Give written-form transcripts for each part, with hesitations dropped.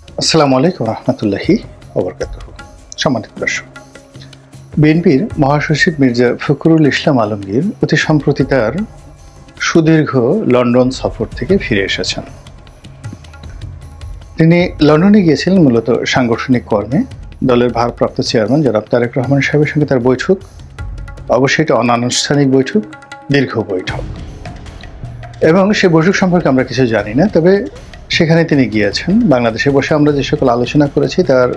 আসসালামু আলাইকুম রহমতুল্লাহি ওবরকাতুহু। সম্মানিত দর্শক, বিএনপির মহাসচিব মির্জা ফখরুল ইসলাম আলমগীর অতি সম্প্রতি তার সুদীর্ঘ লন্ডন সফর থেকে ফিরে এসেছেন। তিনি লন্ডনে গিয়েছিলেন মূলত সাংগঠনিক কর্মে। দলের ভারপ্রাপ্ত চেয়ারম্যান জনাব তারেক রহমান সাহেবের সঙ্গে তার বৈঠক, অবশ্যই এটা অনানুষ্ঠানিক বৈঠক, দীর্ঘ বৈঠক, এবং সে বৈঠক সম্পর্কে আমরা কিছু জানি না। তবে সেখানে তিনি গিয়েছেন। বাংলাদেশে বসে আমরা যে সকল আলোচনা করেছি তার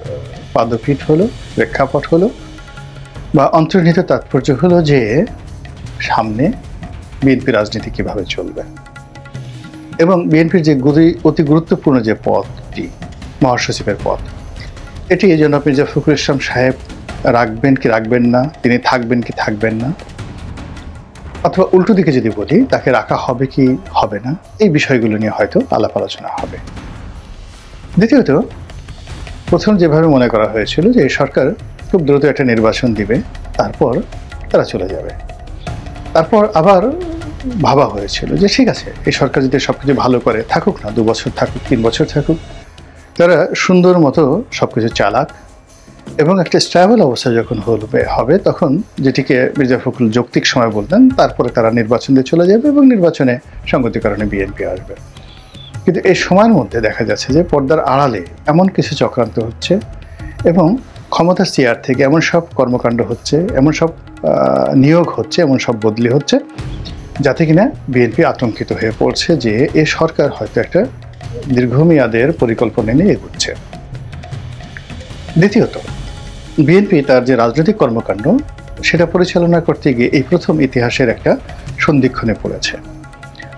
পাদপীঠ হলো, প্রেক্ষাপট হলো বা অন্তর্নিহিত তাৎপর্য হলো যে সামনে বিএনপি রাজনীতি কিভাবে চলবে এবং বিএনপির যে অতি গুরুত্বপূর্ণ যে পদটি, মহাসচিবের পদ, এটি এই জন্য মির্জা ফখরুল ইসলাম সাহেব রাখবেন কি রাখবেন না, তিনি থাকবেন কি থাকবেন না, অথবা উল্টো দিকে যদি বলি তাকে রাখা হবে কি হবে না, এই বিষয়গুলো নিয়ে হয়তো আলাপ আলোচনা হবে। দ্বিতীয়ত, প্রথম যেভাবে মনে করা হয়েছিল যে এই সরকার খুব দ্রুত একটা নির্বাচন দিবে, তারপর তারা চলে যাবে। তারপর আবার ভাবা হয়েছিল যে ঠিক আছে, এই সরকার যদি সবকিছু ভালো করে, থাকুক না, 2 বছর থাকুক, 3 বছর থাকুক, তারা সুন্দর মতো সবকিছু চালাক এবং একটা স্ট্যাবল অবস্থা যখন হবে তখন যেটিকে মির্জা ফখরুল যৌক্তিক সময় বলতেন, তারপরে তারা নির্বাচন দিয়ে চলে যাবে এবং নির্বাচনে সংগতিকরণে বিএনপি আসবে। কিন্তু এই সময়ের মধ্যে দেখা যাচ্ছে যে পর্দার আড়ালে এমন কিছু চক্রান্ত হচ্ছে এবং ক্ষমতার চেয়ার থেকে এমন সব কর্মকাণ্ড হচ্ছে, এমন সব নিয়োগ হচ্ছে, এমন সব বদলি হচ্ছে, যাতে কিনা বিএনপি আতঙ্কিত হয়ে পড়ছে যে এ সরকার হয়তো একটা দীর্ঘমেয়াদের পরিকল্পনা নিয়ে এগোচ্ছে। দ্বিতীয়ত, বিএনপি তার যে রাজনৈতিক কর্মকাণ্ড সেটা পরিচালনা করতে গিয়ে এই প্রথম ইতিহাসের একটা সন্ধিক্ষণে পড়েছে।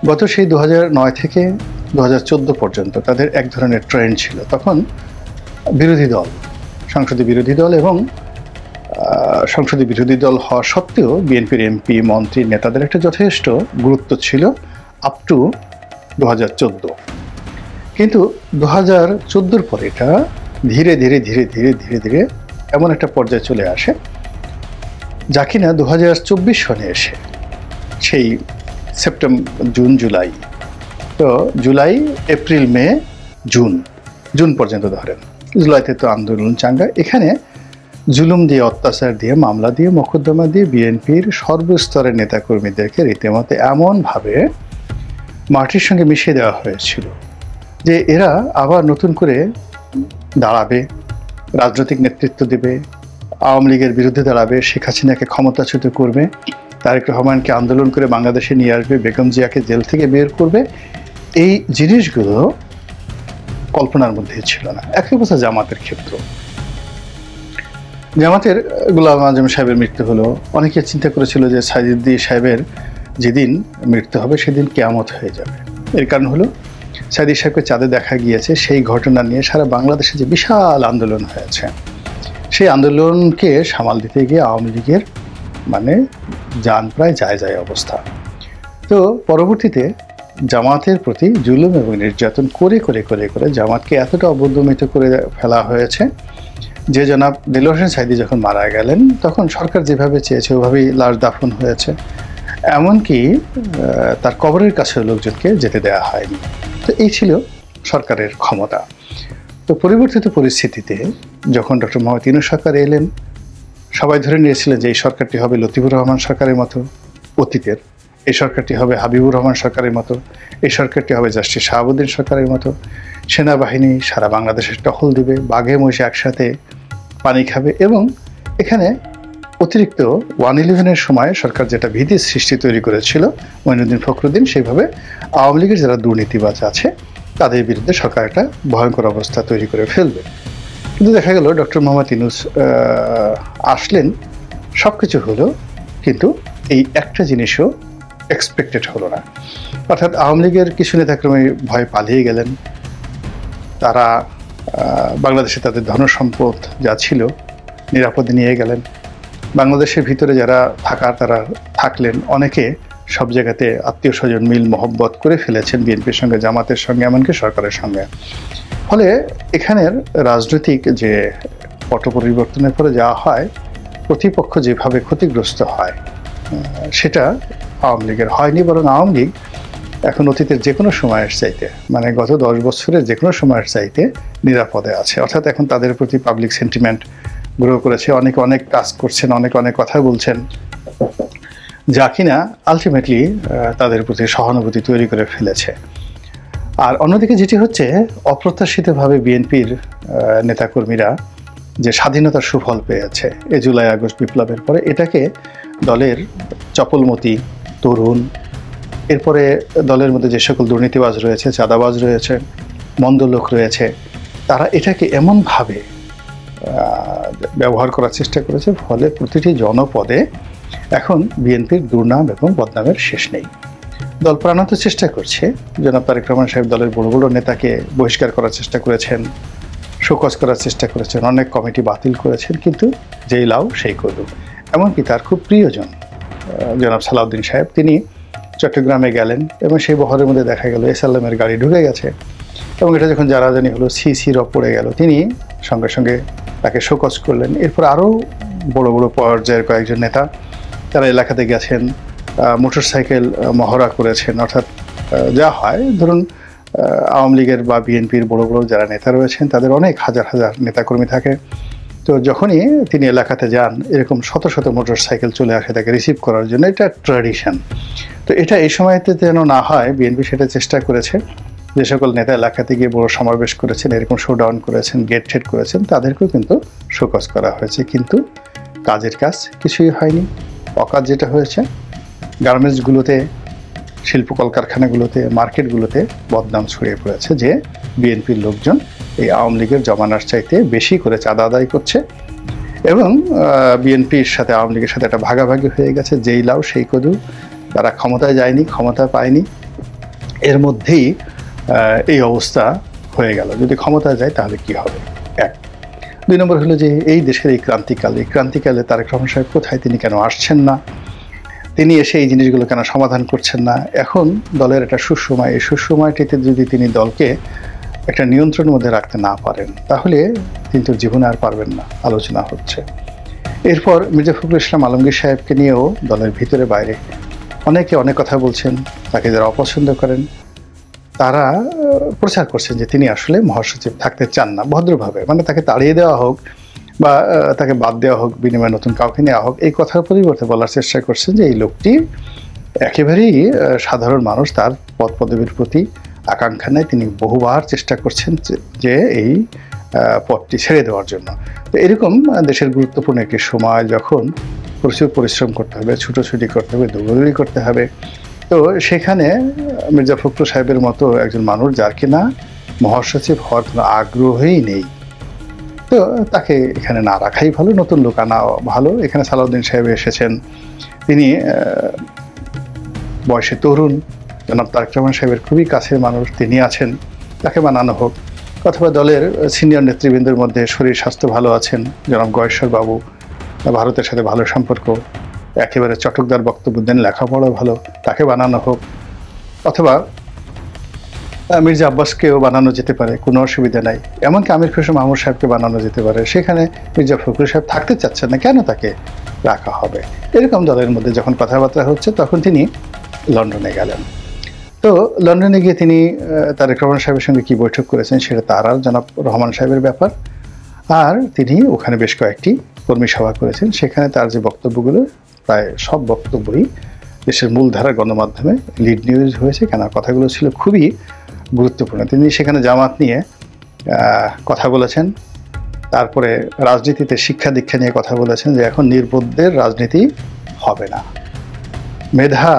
গত সেই 2009 থেকে 2014 পর্যন্ত তাদের এক ধরনের ট্রেন্ড ছিল। তখন বিরোধী দল, সংসদে বিরোধী দল এবং সংসদে বিরোধী দল হওয়া সত্ত্বেও বিএনপির এমপি, মন্ত্রী, নেতাদের একটা যথেষ্ট গুরুত্ব ছিল আপ টু 2014। কিন্তু 2014 পরে এটা ধীরে ধীরে ধীরে ধীরে ধীরে ধীরে এমন একটা পর্যায়ে চলে আসে যা কিনা 2024 সনে এসে সেই সেপ্টেম্বর, জুন, জুলাই, তো জুলাই, এপ্রিল, মে, জুন পর্যন্ত ধরেন, জুলাইতে তো আন্দোলন চাঙ্গা, এখানে জুলুম দিয়ে, অত্যাচার দিয়ে, মামলা দিয়ে, মোকদ্দমা দিয়ে বিএনপির সর্বস্তরের নেতাকর্মীদেরকে রীতিমতো এমনভাবে মাটির সঙ্গে মিশিয়ে দেওয়া হয়েছিল যে এরা আবার নতুন করে দাঁড়াবে, রাজনৈতিক নেতৃত্ব দেবে, আওয়ামী লীগের বিরুদ্ধে দাঁড়াবে, শেখ হাসিনাকে ক্ষমতাচ্যুত করবে, তারেক রহমানকে আন্দোলন করে বাংলাদেশে নিয়ে আসবে, বেগম জিয়াকে জেল থেকে বের করবে। এই জিনিসগুলো কল্পনার মধ্যে ছিল না। একই কথা জামাতের ক্ষেত্র। জামাতের গোলাম আজম সাহেবের মৃত্যু হলো, অনেকে চিন্তা করেছিল যে সাইদুদ্দি সাহেবের যেদিন মৃত্যু হবে সেদিন কিয়ামত হয়ে যাবে। এর কারণ হলো সাইদি সাহেবকে চাঁদে দেখা গিয়েছে, সেই ঘটনা নিয়ে সারা বাংলাদেশে যে বিশাল আন্দোলন হয়েছে, সেই আন্দোলনকে সামাল দিতে গিয়ে আওয়ামী লীগের যান প্রায় যায় অবস্থা। তো পরবর্তীতে জামাতের প্রতি জুলুম এবং নির্যাতন করে করে করে করে জামাতকে এতটা অবদমিত করে ফেলা হয়েছে যে জনাব দেলোয়ার হোসেন সাইদি যখন মারা গেলেন তখন সরকার যেভাবে চেয়েছে ওভাবেই লাশ দাফন হয়েছে, এমনকি তার কবরের কাছে লোকজনকে যেতে দেওয়া হয়নি। তো এই ছিল সরকারের ক্ষমতা। তো পরিবর্তিত পরিস্থিতিতে যখন ডক্টর মোহাম্মদ ইউনূস সরকার এলেন, সবাই ধরে নিয়েছিলেন যে এই সরকারটি হবে লতিফুর রহমান সরকারের মতো অতীতের, এই সরকারটি হবে হাবিবুর রহমান সরকারের মতো, এই সরকারটি হবে জাস্টিস শাহাবুদ্দিন সরকারের মতো, সেনাবাহিনী সারা বাংলাদেশের টহল দিবে, বাঘে মহিষে একসাথে পানি খাবে, এবং এখানে অতিরিক্ত 111-এর সময় সরকার যেটা ভীতির সৃষ্টি তৈরি করেছিল মঈনুদ্দিন ফখরুদ্দিন, সেইভাবে আওয়ামী লীগের যারা দুর্নীতিবাজ আছে তাদের বিরুদ্ধে সরকার একটা ভয়ঙ্কর অবস্থা তৈরি করে ফেলবে। কিন্তু দেখা গেল ডক্টর মোহাম্মদ ইউনূস আসলেন, সব কিছু হলো, কিন্তু এই একটা জিনিসও এক্সপেক্টেড হলো না। অর্থাৎ আওয়ামী লীগের কিছু নেতাকর্মী ভয় পালিয়ে গেলেন, তারা বাংলাদেশে তাদের ধনসম্পদ যা ছিল নিরাপদে নিয়ে গেলেন, বাংলাদেশের ভিতরে যারা থাকার তারা থাকলেন, অনেকে সব জায়গাতে আত্মীয় স্বজন মিল মহব্বত করে ফেলেছেন বিএনপির সঙ্গে, জামাতের সঙ্গে, এমনকি সরকারের সঙ্গে। ফলে এখানের রাজনৈতিক যে পট পরিবর্তনের পরে যা হয়, প্রতিপক্ষ যেভাবে ক্ষতিগ্রস্ত হয় সেটা আওয়ামী লীগের হয়নি, বরং আওয়ামী লীগ এখন অতীতের যে কোনো সময়ের চাইতে, মানে গত 10 বছরের যে কোনো সময়ের চাইতে নিরাপদে আছে। অর্থাৎ এখন তাদের প্রতি পাবলিক সেন্টিমেন্ট গ্রো করেছে, অনেকে অনেক কাজ করছেন, অনেকে অনেক কথা বলছেন, যা কিনা আলটিমেটলি তাদের প্রতি সহানুভূতি তৈরি করে ফেলেছে। আর অন্যদিকে যেটি হচ্ছে, অপ্রত্যাশিতভাবে বিএনপির নেতাকর্মীরা যে স্বাধীনতার সুফল পেয়েছে এই জুলাই আগস্ট বিপ্লবের পরে, এটাকে দলের চপলমতি তরুণ, এরপরে দলের মধ্যে যে সকল দুর্নীতিবাজ রয়েছে, চাঁদাবাজ রয়েছে, মন্দ লোক রয়েছে, তারা এটাকে এমনভাবে ব্যবহার করার চেষ্টা করেছে, ফলে প্রতিটি জনপদে এখন বিএনপির দুর্নাম এবং বদনামের শেষ নেই। দল প্রাণান্ত চেষ্টা করছে। জনাব তারেক রহমান সাহেব দলের বড় বড় নেতাকে বহিষ্কার করার চেষ্টা করেছেন, শোকজ করার চেষ্টা করেছেন, অনেক কমিটি বাতিল করেছেন, কিন্তু যেই লাউ সেই কদু। এমনকি তার খুব প্রিয়জন জনাব সালাউদ্দিন সাহেব, তিনি চট্টগ্রামে গেলেন এবং সেই বহরের মধ্যে দেখা গেল এসএলএমের গাড়ি ঢুকে গেছে, এবং এটা যখন জানাজানি হলো, সিসি রব পড়ে গেল, তিনি সঙ্গে সঙ্গে তাকে শোকজ করলেন। এরপর আরও বড় বড় পর্যায়ের কয়েকজন নেতা তারা এলাকাতে গেছেন, মোটরসাইকেল মহড়া করেছেন। অর্থাৎ যা হয়, ধরুন আওয়ামী লীগের বা বিএনপির বড় বড় যারা নেতা রয়েছেন তাদের অনেক হাজার হাজার নেতাকর্মী থাকে, তো যখনই তিনি এলাকাতে যান এরকম শত শত মোটরসাইকেল চলে আসে তাকে রিসিভ করার জন্য। এটা ট্র্যাডিশন। তো এটা এই সময়তে যেন না হয়, বিএনপি সেটা চেষ্টা করেছে। যে সকল নেতা এলাকাতে গিয়ে বড় সমাবেশ করেছেন, এরকম শোডাউন করেছেন, গেট ঠেট করেছেন, তাদেরকেও কিন্তু শোকজ করা হয়েছে, কিন্তু কাজের কাজ কিছুই হয়নি। অকাজ যেটা হয়েছে, গার্মেন্টসগুলোতে, শিল্প কলকারখানাগুলোতে, মার্কেটগুলোতে বদনাম ছড়িয়ে পড়েছে যে বিএনপির লোকজন এই আওয়ামী লীগের জমানার চাইতে বেশি করে চাঁদা আদায় করছে, এবং বিএনপির সাথে আওয়ামী লীগের সাথে একটা ভাগাভাগি হয়ে গেছে, যেই লাউ সেই কদু। তারা ক্ষমতায় যায়নি, ক্ষমতা পায়নি, এর মধ্যেই এই অবস্থা হয়ে গেল। যদি ক্ষমতায় যায় তাহলে কি হবে? এক। 2 নম্বর হলো যে এই দেশের এই ক্রান্তিকালে তারেক রহমান সাহেব কোথায়, তিনি কেন আসছেন না, তিনি এসে এই জিনিসগুলো কেন সমাধান করছেন না? এখন দলের একটা সুসময়, এই সুসময়টিতে যদি তিনি দলকে একটা নিয়ন্ত্রণের মধ্যে রাখতে না পারেন, তাহলে কিন্তু জীবনে আর পারবেন না, আলোচনা হচ্ছে। এরপর মির্জা ফখরুল ইসলাম আলমগীর সাহেবকে নিয়েও দলের ভিতরে বাইরে অনেকে অনেক কথা বলছেন। তাকে যারা অপছন্দ করেন তারা প্রচার করছেন যে তিনি আসলে মহাসচিব থাকতে চান না, ভদ্রভাবে, মানে তাকে তাড়িয়ে দেওয়া হোক বা তাকে বাদ দেওয়া হোক, বিনিময়ে নতুন কাউকে নেওয়া হোক, এই কথার পরিবর্তে বলার চেষ্টা করছেন যে এই লোকটি একেবারেই সাধারণ মানুষ, তার পদ পদবীর প্রতি আকাঙ্ক্ষা নেই, তিনি বহুবার চেষ্টা করছেন যে এই পদটি ছেড়ে দেওয়ার জন্য। তো এরকম দেশের গুরুত্বপূর্ণ একটি সময়, যখন প্রচুর পরিশ্রম করতে হবে, ছুটোছুটি করতে হবে, দৌড়াদৌড়ি করতে হবে, তো সেখানে মির্জা ফখরুল সাহেবের মতো একজন মানুষ, যার কিনা মহাসচিব হওয়ার কোনো আগ্রহই নেই, তো তাকে এখানে না রাখাই ভালো, নতুন লোক আনা ভালো। এখানে সালাউদ্দিন সাহেব এসেছেন, তিনি বয়সে তরুণ, জনাব তারেক রহমান সাহেবের খুবই কাছের মানুষ, তিনি আছেন, তাকে বানানো হোক। অথবা দলের সিনিয়র নেতৃবৃন্দের মধ্যে শরীর স্বাস্থ্য ভালো আছেন, জনাব গয়েশ্বর বাবু, ভারতের সাথে ভালো সম্পর্ক, একেবারে চটকদার বক্তব্য দেন, লেখাপড়া ভালো, তাকে বানানো হোক। অথবা মির্জা আব্বাসকেও বানানো যেতে পারে, কোনো অসুবিধা নাই। এমনকি আমির খসরু মাহমুদ সাহেবকে বানানো যেতে পারে। সেখানে মির্জা ফখরুল সাহেব থাকতে চাচ্ছেন না, কেন তাকে রাখা হবে? এরকম দলের মধ্যে যখন কথাবার্তা হচ্ছে, তখন তিনি লন্ডনে গেলেন। তো লন্ডনে গিয়ে তিনি তারেক রহমান সাহেবের সঙ্গে কি বৈঠক করেছেন সেটা তার আর জনাব রহমান সাহেবের ব্যাপার। আর তিনি ওখানে বেশ কয়েকটি কর্মী সভা করেছেন। সেখানে তার যে বক্তব্যগুলো, প্রায় সব বক্তব্যই দেশের মূলধারা গণমাধ্যমে লিড নিউজ হয়েছে, কেন কথাগুলো ছিল খুবই গুরুত্বপূর্ণ। তিনি সেখানে জামাত নিয়ে কথা বলেছেন, তারপরে রাজনীতিতে শিক্ষা দীক্ষা নিয়ে কথা বলেছেন, যে এখন নির্বোধদের রাজনীতি হবে না, মেধা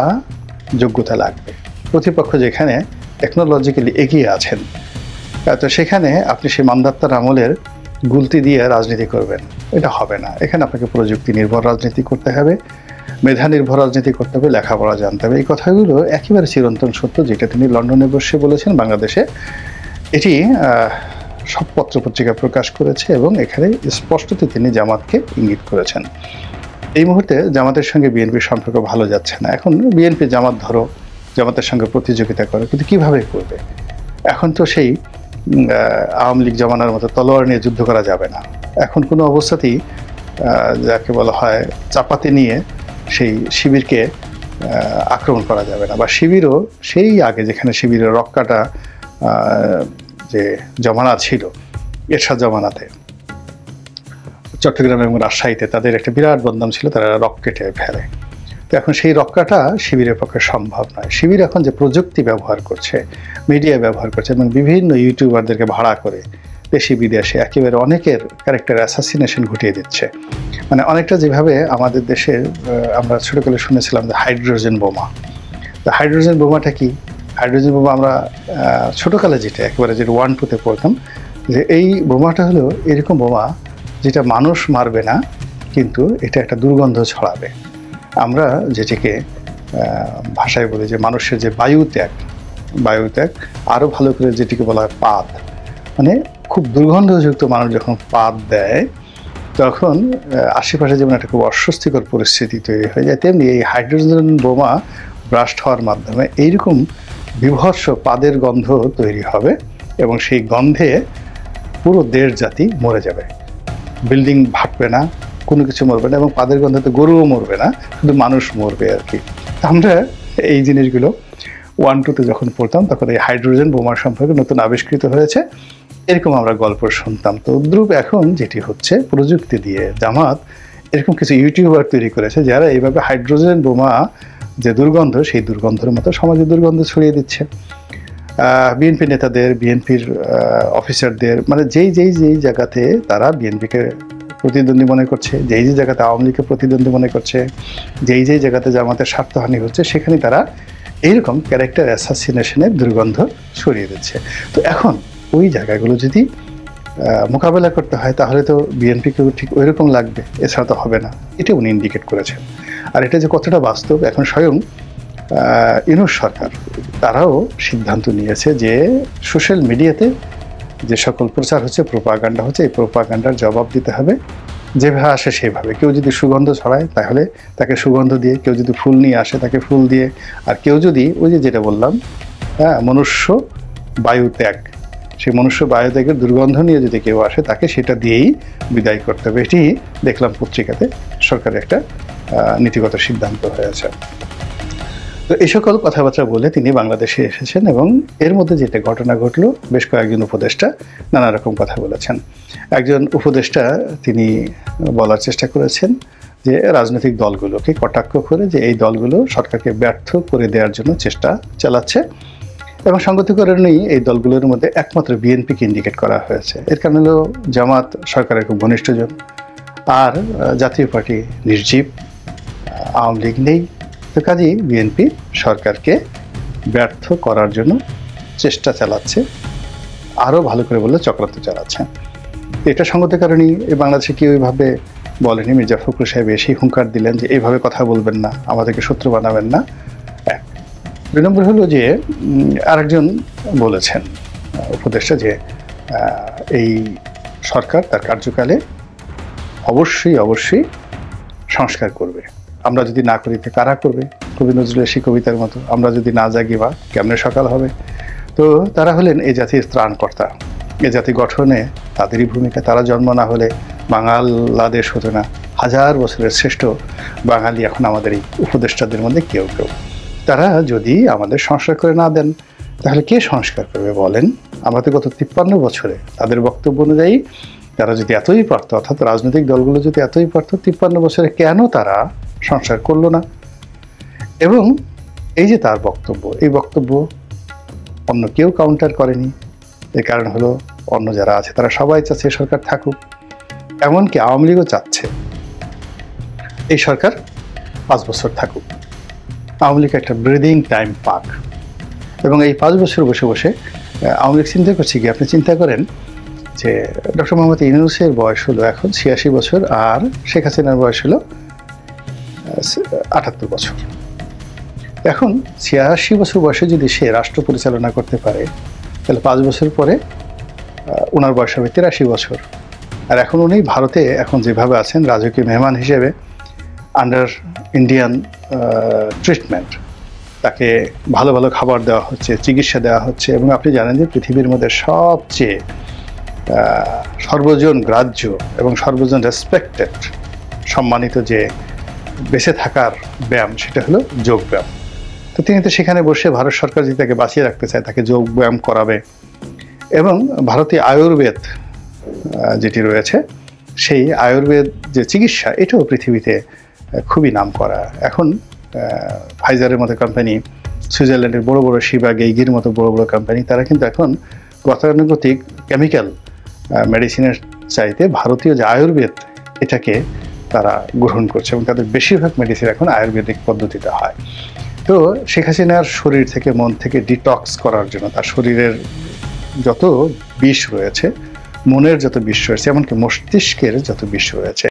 যোগ্যতা লাগবে। প্রতিপক্ষ যেখানে টেকনোলজিক্যালি এগিয়ে আছেন, তো সেখানে আপনি সেই মান্দাত্তার আমলের গুলতি দিয়ে রাজনীতি করবেন, এটা হবে না। এখানে আপনাকে প্রযুক্তি নির্ভর রাজনীতি করতে হবে, মেধা নির্ভর রাজনীতি করতে হবে, লেখাপড়া জানতে হবে। এই কথাগুলো একেবারে চিরন্তন সত্য, যেটা তিনি লন্ডনে বসে বলেছেন বাংলাদেশে। এটি সব পত্রপত্রিকা প্রকাশ করেছে, এবং এখানে স্পষ্টত তিনি জামাতকে ইঙ্গিত করেছেন। এই মুহূর্তে জামাতের সঙ্গে বিএনপির সম্পর্ক ভালো যাচ্ছে না। এখন বিএনপি জামাত ধরো, জামাতের সঙ্গে প্রতিযোগিতা করে, কিন্তু কিভাবে করবে? এখন তো সেই আওয়ামী লীগ জমানার মতো তলোয়ার নিয়ে যুদ্ধ করা যাবে না। এখন কোনো অবস্থাতেই যাকে বলা হয় চাপাতি নিয়ে সেই শিবিরকে আক্রমণ করা যাবে না, বা শিবিরও সেই আগে যেখানে শিবিরের রক্কাটা যে জমানা ছিল এরশাদ জমানাতে চট্টগ্রাম এবং রাজশাহীতে তাদের একটা বিরাট বদনাম ছিল, তারা রক কেটে ফেলে। তো এখন সেই রক্ষাটা শিবিরের পক্ষে সম্ভব নয়। শিবির এখন যে প্রযুক্তি ব্যবহার করছে, মিডিয়া ব্যবহার করছে এবং বিভিন্ন ইউটিউবারদেরকে ভাড়া করে দেশি বিদেশে একেবারে অনেকের ক্যারেক্টার অ্যাসাসিনেশন ঘটিয়ে দিচ্ছে। মানে অনেকটা যেভাবে আমাদের দেশে আমরা ছোটোকালে শুনেছিলাম যে হাইড্রোজেন বোমা। তো হাইড্রোজেন বোমাটা কি? হাইড্রোজেন বোমা আমরা ছোটোকালে যেটা একেবারে যেটা 1-2-তে পড়তাম, যে এই বোমাটা হলো এরকম বোমা যেটা মানুষ মারবে না, কিন্তু এটা একটা দুর্গন্ধ ছড়াবে। আমরা যেটিকে ভাষায় বলি যে মানুষের যে বায়ুত্যাগ আরও ভালো করে যেটিকে বলা হয় পাদ, মানে খুব দুর্গন্ধযুক্ত মানুষ যখন পাদ দেয় তখন আশেপাশে যেমন একটা খুব অস্বস্তিকর পরিস্থিতি তৈরি হয়ে যায়, তেমনি এই হাইড্রোজেন বোমা ব্রাস্ট হওয়ার মাধ্যমে এইরকম বিভৎস পাদের গন্ধ তৈরি হবে এবং সেই গন্ধে পুরো দেশ জাতি মরে যাবে। বিল্ডিং ভাটবে না, কোনো কিছু মরবে না, এবং পাদের গন্ধে গরুও মরবে না, শুধু মানুষ মরবে আর কি। আমরা এই জিনিসগুলো 1-2-তে যখন পড়তাম তখন এই হাইড্রোজেন বোমার সম্পর্কে নতুন আবিষ্কৃত হয়েছে, এরকম আমরা গল্প শুনতাম। তো দ্রুপ এখন যেটি হচ্ছে প্রযুক্তি দিয়ে জামাত এরকম কিছু ইউটিউবার তৈরি করেছে যারা এইভাবে হাইড্রোজেন বোমা যে দুর্গন্ধ, সেই দুর্গন্ধের মতো সমাজে দুর্গন্ধ ছড়িয়ে দিচ্ছে। বিএনপি নেতাদের, বিএনপির অফিসারদের, মানে যেই জায়গাতে তারা বিএনপিকে প্রতিদ্বন্দ্বী মনে করছে, যেই জায়গাতে আওয়ামী লীগকে প্রতিদ্বন্দ্বী মনে করছে, যেই জায়গাতে জামাতের স্বার্থহানি হচ্ছে, সেখানে তারা এইরকম ক্যারেক্টার অ্যাসাসিনেশনের দুর্গন্ধ ছড়িয়ে দিচ্ছে। তো এখন ওই জায়গাগুলো যদি মোকাবেলা করতে হয় তাহলে তো বিএনপিকেও ঠিক ওই রকম লাগবে, এছাড়া তো হবে না। এটা উনি ইন্ডিকেট করেছেন। আর এটা যে কতটা বাস্তব, এখন স্বয়ং ইউনূস সরকার তারাও সিদ্ধান্ত নিয়েছে যে সোশ্যাল মিডিয়াতে যে সকল প্রচার হচ্ছে, প্রোপাগান্ডা হচ্ছে, এই প্রোপাগান্ডার জবাব দিতে হবে যেভাবে আসে সেভাবে। কেউ যদি সুগন্ধ ছড়ায় তাহলে তাকে সুগন্ধ দিয়ে, কেউ যদি ফুল নিয়ে আসে তাকে ফুল দিয়ে, আর কেউ যদি ওই যেটা বললাম মনুষ্য বায়ুত্যাগ, সেই মনুষ্য বায়ুত্যাগের দুর্গন্ধ নিয়ে যদি কেউ আসে তাকে সেটা দিয়েই বিদায় করতে হবে। এটি দেখলাম পত্রিকাতে সরকারের একটা নীতিগত সিদ্ধান্ত হয়েছে। তো এই সকল কথাবার্তা বলে তিনি বাংলাদেশে এসেছেন এবং এর মধ্যে যেটা ঘটনা ঘটলো, বেশ কয়েকজন উপদেষ্টা নানা রকম কথা বলেছেন। একজন উপদেষ্টা তিনি বলার চেষ্টা করেছেন যে রাজনৈতিক দলগুলোকে কটাক্ষ করে যে এই দলগুলো সরকারকে ব্যর্থ করে দেওয়ার জন্য চেষ্টা চালাচ্ছে, এবং সঙ্গতিকরণেই এই দলগুলোর মধ্যে একমাত্র বিএনপিকে ইন্ডিকেট করা হয়েছে। এর কারণ হলো জামাত সরকারের খুব ঘনিষ্ঠজন, আর জাতীয় পার্টি নির্জীব, আওয়ামী লীগ নেই। তো কাজেই বিএনপি সরকারকে ব্যর্থ করার জন্য চেষ্টা চালাচ্ছে, আরও ভালো করে বললে চক্রান্ত চালাচ্ছে। এটা সঙ্গতের কারণেই বাংলাদেশে কেউ এইভাবে বলেনি। মির্জা ফখরুল সাহেব এসেই হুঙ্কার দিলেন যে এইভাবে কথা বলবেন না, আমাদেরকে শত্রু বানাবেন না। 2 নম্বর হলো যে আরেকজন বলেছেন উপদেষ্টা যে এই সরকার তার কার্যকালে অবশ্যই সংস্কার করবে। আমরা যদি না করি তো কারা করবে? কবি নজরুলের সেই কবিতার মতো, আমরা যদি না জাগি বা কেমনে সকাল হবে। তো তারা হলেন এই জাতির ত্রাণকর্তা, এ জাতি গঠনে তাদেরই ভূমিকা। তারা জন্ম না হলে বাংলাদেশ হতো না। 1000 বছরের শ্রেষ্ঠ বাঙালি এখন আমাদের এই উপদেষ্টাদের মধ্যে কেউ। তারা যদি আমাদের সংস্কার করে না দেন তাহলে কে সংস্কার করবে বলেন? আমরা তো গত 53 বছরে তাদের বক্তব্য অনুযায়ী তারা যদি এতই পারত, অর্থাৎ রাজনৈতিক দলগুলো যদি এতই পারত, 53 বছরে কেন তারা সংস্কার করলো না? এবং এই যে তার বক্তব্য, এই বক্তব্য অন্য কেউ কাউন্টার করেনি। এর কারণ হলো অন্য যারা আছে তারা সবাই চাচ্ছে সরকার থাকুক, এমনকি আওয়ামী লীগও চাচ্ছে এই সরকার 5 বছর থাকুক, আওয়ামী লীগ একটা ব্রিদিং টাইম পাক। এবং এই 5 বছর বসে বসে আওয়ামী লীগ চিন্তা করছে কি, আপনি চিন্তা করেন যে ডক্টর মোহাম্মদ ইউনূসের বয়স হলো এখন 86 বছর, আর শেখ হাসিনার বয়স হলো 78 বছর। এখন 86 বছর বয়সে যদি সে রাষ্ট্র পরিচালনা করতে পারে তাহলে 5 বছর পরে ওনার বয়স হবে 83 বছর। আর এখন উনি ভারতে এখন যেভাবে আছেন রাজকীয় মেহমান হিসেবে, আন্ডার ইন্ডিয়ান ট্রিটমেন্ট, তাকে ভালো ভালো খাবার দেওয়া হচ্ছে, চিকিৎসা দেওয়া হচ্ছে। এবং আপনি জানেন যে পৃথিবীর মধ্যে সবচেয়ে সর্বজন গ্রাহ্য এবং সর্বজন রেসপেক্টেড সম্মানিত যে বেঁচে থাকার ব্যায়াম, সেটা হলো যোগ ব্যায়াম। তো তিনি তো সেখানে বসে ভারত সরকার যদি তাকে বাঁচিয়ে রাখতে চায় তাকে যোগ ব্যায়াম করাবে। এবং ভারতীয় আয়ুর্বেদ যেটি রয়েছে, সেই আয়ুর্বেদ যে চিকিৎসা, এটাও পৃথিবীতে খুবই নামকরা। এখন ফাইজারের মতো কোম্পানি, সুইজারল্যান্ডের বড় বড় শিবা গেইগির মতো বড় বড় কোম্পানি, তারা কিন্তু এখন গতানুগতিক কেমিক্যাল মেডিসিনের চাইতে ভারতীয় যে আয়ুর্বেদ, এটাকে তারা গ্রহণ করছে এবং তাদের বেশিরভাগ মেডিসিন এখন আয়ুর্বেদিক পদ্ধতিতে হয়। তো শেখ হাসিনার শরীর থেকে, মন থেকে ডিটক্স করার জন্য, তার শরীরের যত বিষ রয়েছে, মনের যত বিষ রয়েছে, এমনকি মস্তিষ্কের যত বিষ রয়েছে,